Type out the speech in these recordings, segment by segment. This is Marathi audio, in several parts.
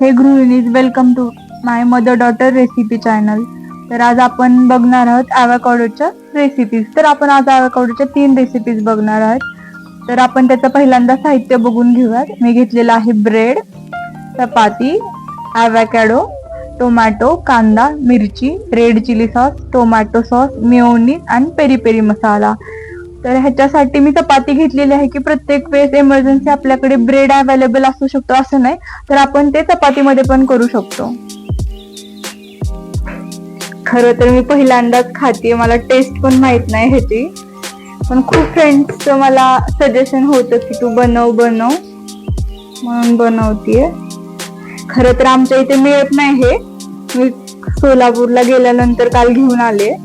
हे गृहिणीज, welcome to my mother daughter recipe channel. तर आज आपण बघणार आहोत ॲव्होकाडोच्या रेसिपीज. तर आपण आज ॲव्होकाडोच्या 3 रेसिपीज बघणार आहोत. तर आपण त्याचं पहिल्यांदा साहित्य बघून घेऊयात. मी घेतलेला आहे ब्रेड, चपाती, ॲव्होकाडो, टोमॅटो, कांदा, मिरची, red chilli sauce, tomato sauce, mayonnaise आणि पेरी पेरी मसाला. तर ह्याच्यासाठी मी चपाती घेतलेली आहे की प्रत्येक वेळेस इमर्जन्सी आपल्याकडे ब्रेड अवेलेबल असू शकतो असं नाही, तर आपण ते चपातीमध्ये पण करू शकतो. खरं तर मी पहिल्यांदाच खाते, मला टेस्ट पण माहित नाही ह्याची, पण खूप फ्रेंड्सचं मला सजेशन होतं की तू बनव म्हणून बनवतीये. खरं तर आमच्या इथे मिळत नाही हे, मी सोलापूरला गेल्यानंतर काल घेऊन आले.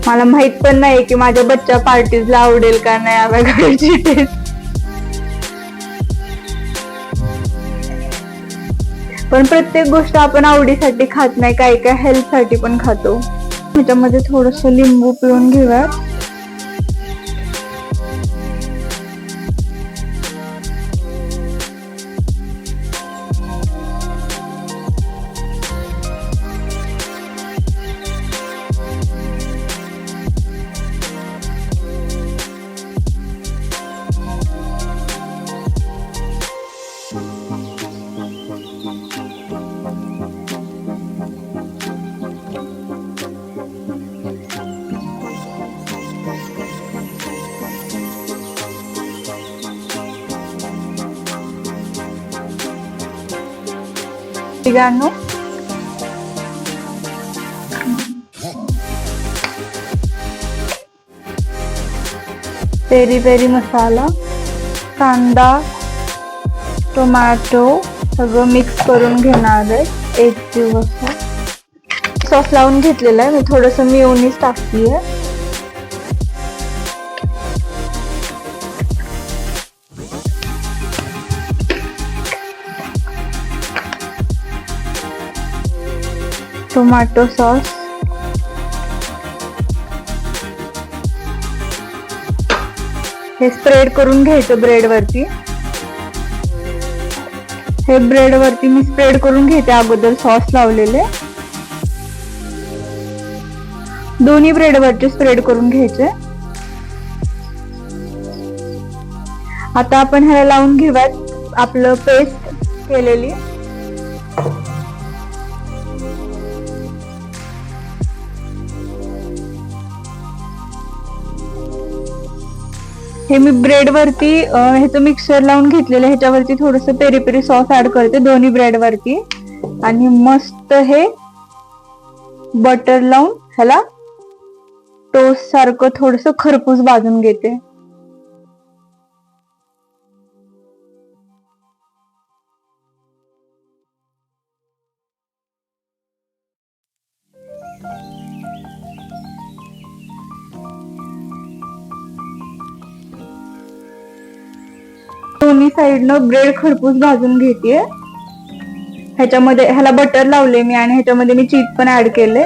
मला माहित पण नाही की माझ्या बच्चा पार्टीजला आवडेल का नाही ॲव्होकाडोची टेस्ट. पण प्रत्येक गोष्ट आपण आवडीसाठी खात नाही, काही काय हेल्थ साठी पण खातो. ह्याच्यामध्ये थोडस लिंबू पिळून घेऊया. oregano, पेरी पेरी मसाला, कांदा, टोमॅटो सगळं मिक्स करून घेणार आहे. एक दिवस सॉस लावून घेतलेला आहे. मी थोडस मेयोनीज टाकतीये. टोमॅटो सॉस, हे स्प्रेड करून घ्यायचं ब्रेड वरती. हे ब्रेड वरती मी स्प्रेड करून घेते अगोदर सॉस लावलेले. दोन्ही ब्रेड वरती स्प्रेड करून घ्यायचे. आता आपण ह्याला लावून घेऊयात आपलं पेस्ट केलेली. हे मी ब्रेड वरती ह्याचं मिक्सर लावून घेतलेलं. ह्याच्यावरती थोडस पेरी पेरी सॉस ऍड करते दोन्ही ब्रेड वरती आणि मस्त हे बटर लावून ह्याला टोस्ट सारखं थोडस खरपूस भाजून घेते. दोन्ही साइडनं ब्रेड खरपूस भाजून घेते. ह्याच्यामध्ये ह्याला बटर लावले मी आणि ह्याच्यामध्ये मी चीज पण ऍड केले.